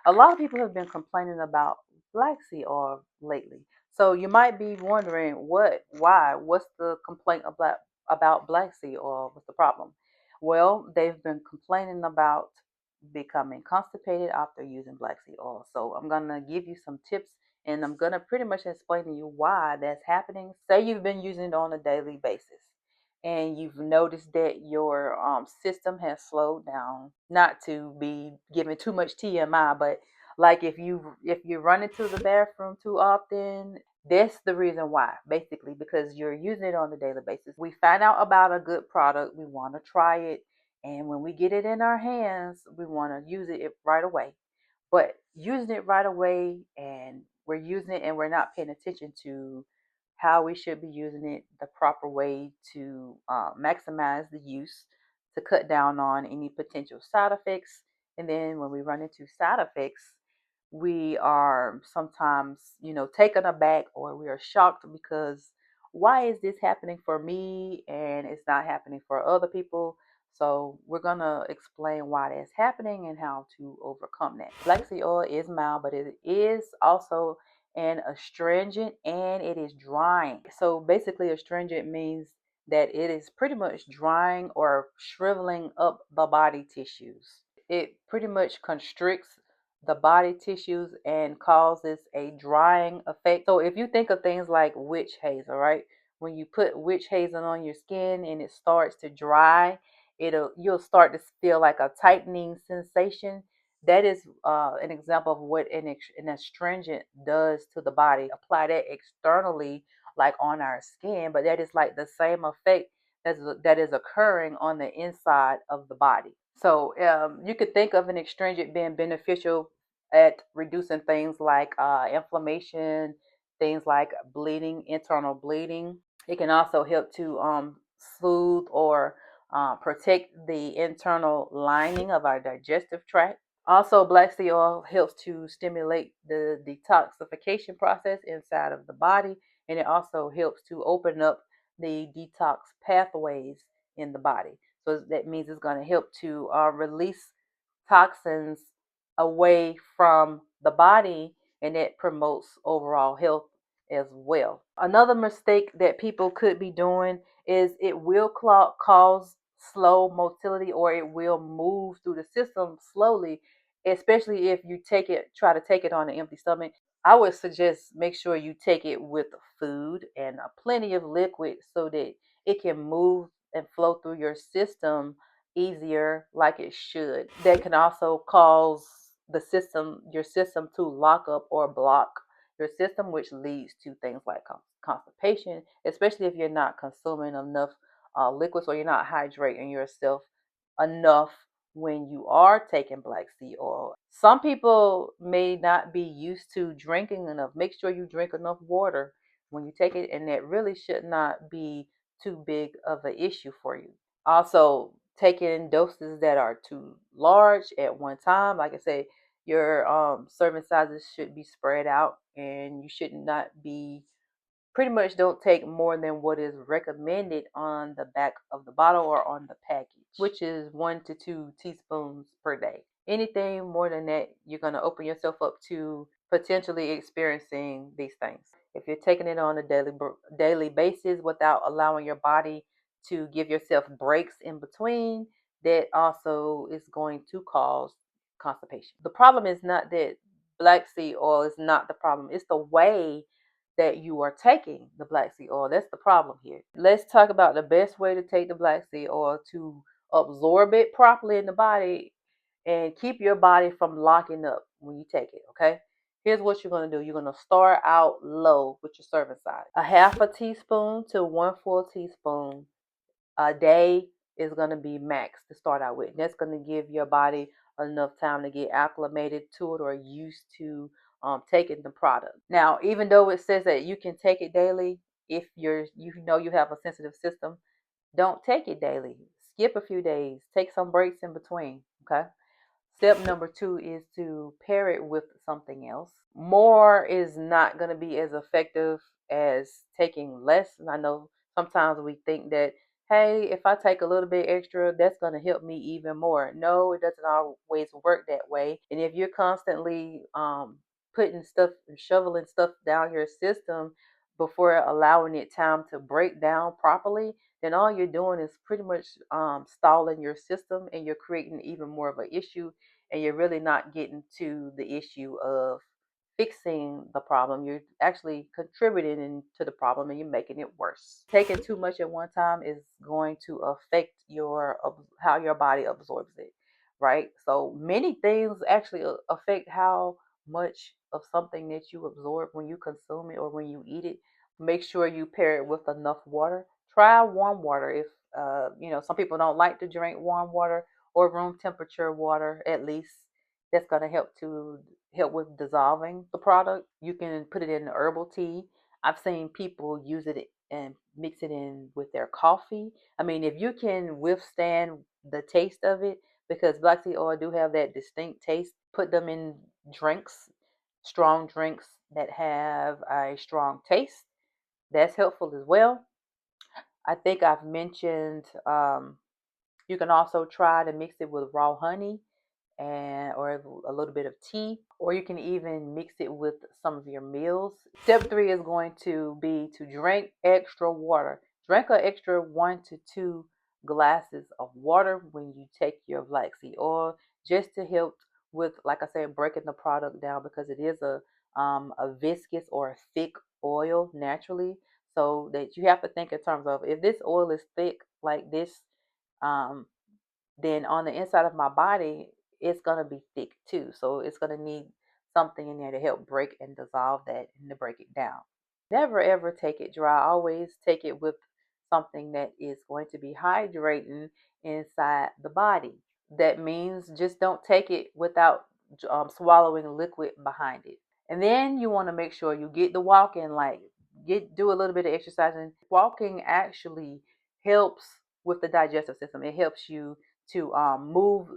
A lot of people have been complaining about black seed oil lately. So you might be wondering what's the complaint about black seed oil? What's the problem? Well, they've been complaining about becoming constipated after using black seed oil. So I'm gonna give you some tips and I'm gonna pretty much explain to you why that's happening. Say you've been using it on a daily basis and you've noticed that your system has slowed down. Not to be giving too much TMI, but like if you run into the bathroom too often, that's the reason why. Basically, because you're using it on a daily basis. We find out about a good product, we want to try it, and when we get it in our hands, we want to use it right away. But using it right away and we're using it and we're not paying attention to how we should be using it the proper way to maximize the use, to cut down on any potential side effects. And then when we run into side effects, we are sometimes, taken aback or we are shocked because why is this happening for me and it's not happening for other people? So we're gonna explain why that's happening and how to overcome that. Black seed oil is mild, but it is also an astringent and it is drying. So basically, astringent means that it is pretty much drying or shriveling up the body tissues. It pretty much constricts the body tissues and causes a drying effect. So if you think of things like witch hazel, right? When you put witch hazel on your skin and it starts to dry, you'll start to feel like a tightening sensation. That is an example of what an astringent does to the body. Apply that externally, like on our skin, but that is like the same effect that is occurring on the inside of the body. So you could think of an astringent being beneficial at reducing things like inflammation, things like bleeding, internal bleeding. It can also help to soothe or protect the internal lining of our digestive tract. Also, black seed oil helps to stimulate the detoxification process inside of the body, and it also helps to open up the detox pathways in the body. So that means it's going to help to release toxins away from the body, and it promotes overall health as well. Another mistake that people could be doing is it will cause slow motility or it will move through the system slowly, especially if you try to take it on an empty stomach. I would suggest make sure you take it with food and plenty of liquid so that it can move and flow through your system easier like it should. That can also cause your system to lock up or block your system, which leads to things like constipation, especially if you're not consuming enough liquids or you're not hydrating yourself enough when you are taking black seed oil. Some people may not be used to drinking enough. Make sure you drink enough water when you take it, and that really should not be too big of an issue for you. Also, taking doses that are too large at one time, like I say, your serving sizes should be spread out, and you should not be pretty much don't take more than what is recommended on the back of the bottle or on the package, which is 1 to 2 teaspoons per day. Anything more than that, you're going to open yourself up to potentially experiencing these things. If you're taking it on a daily basis without allowing your body to give yourself breaks in between, that also is going to cause constipation. The problem is not that black seed oil is not the problem. It's the way that you are taking the black seed oil. That's the problem here. Let's talk about the best way to take the black seed oil to absorb it properly in the body and keep your body from locking up when you take it, okay? Here's what you're going to do. You're going to start out low with your serving size. A half a teaspoon to 1 full teaspoon a day is going to be max to start out with. That's going to give your body enough time to get acclimated to it or used to taking the product. Now, even though it says that you can take it daily, if you have a sensitive system, don't take it daily. Skip a few days. Take some breaks in between. Okay. Step number 2 is to pair it with something else. More is not going to be as effective as taking less. And I know sometimes we think that hey, if I take a little bit extra, that's going to help me even more. No, it doesn't always work that way. And if you're constantly putting stuff and shoveling stuff down your system before allowing it time to break down properly, then all you're doing is pretty much stalling your system, and you're creating even more of an issue, and you're really not getting to the issue of fixing the problem. You're actually contributing to the problem, and you're making it worse. Taking too much at one time is going to affect your how your body absorbs it, right? So many things actually affect how much of something that you absorb when you consume it or when you eat it. Make sure you pair it with enough water. Try warm water. If some people don't like to drink warm water or room temperature water, at least that's going to help with dissolving the product. You can put it in herbal tea. I've seen people use it and mix it in with their coffee. I mean, if you can withstand the taste of it, because black seed oil do have that distinct taste, put them in drinks, strong drinks that have a strong taste. That's helpful as well. I think I've mentioned you can also try to mix it with raw honey and or a little bit of tea, or you can even mix it with some of your meals. Step 3 is going to be to drink extra water. Drink an extra 1 to 2 glasses of water when you take your black seed oil, just to help with, like I said, breaking the product down, because it is a viscous or a thick oil naturally. So that you have to think in terms of, if this oil is thick like this, um, then on the inside of my body, it's going to be thick too. So it's going to need something in there to help break and dissolve that and to break it down. Never ever take it dry. Always take it with something that is going to be hydrating inside the body. That means just don't take it without swallowing liquid behind it. And then you want to make sure you get the walking, like do a little bit of exercising. Walking actually helps with the digestive system. It helps you to move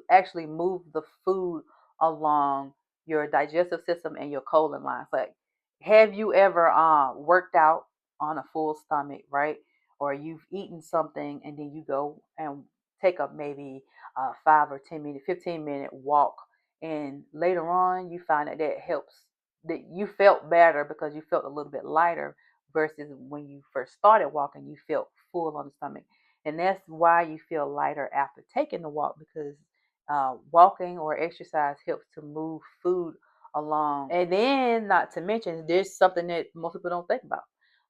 the food along your digestive system and your colon lines. Like, have you ever worked out on a full stomach, right? Or you've eaten something and then you go and take up maybe 5 or 10 minute, 15-minute walk, and later on you find that helps, that you felt better because you felt a little bit lighter, versus when you first started walking you felt full on the stomach. And that's why you feel lighter after taking the walk, because walking or exercise helps to move food along. And then, not to mention, there's something that most people don't think about: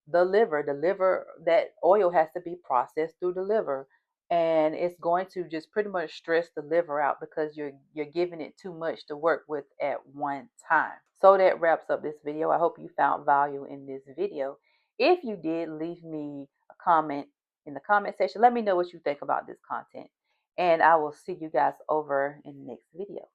the liver. The liver, that oil has to be processed through the liver, and it's going to just pretty much stress the liver out, because you're giving it too much to work with at one time. So that wraps up this video. I hope you found value in this video. If you did, leave me a comment in the comment section. Let me know what you think about this content, and I will see you guys over in the next video.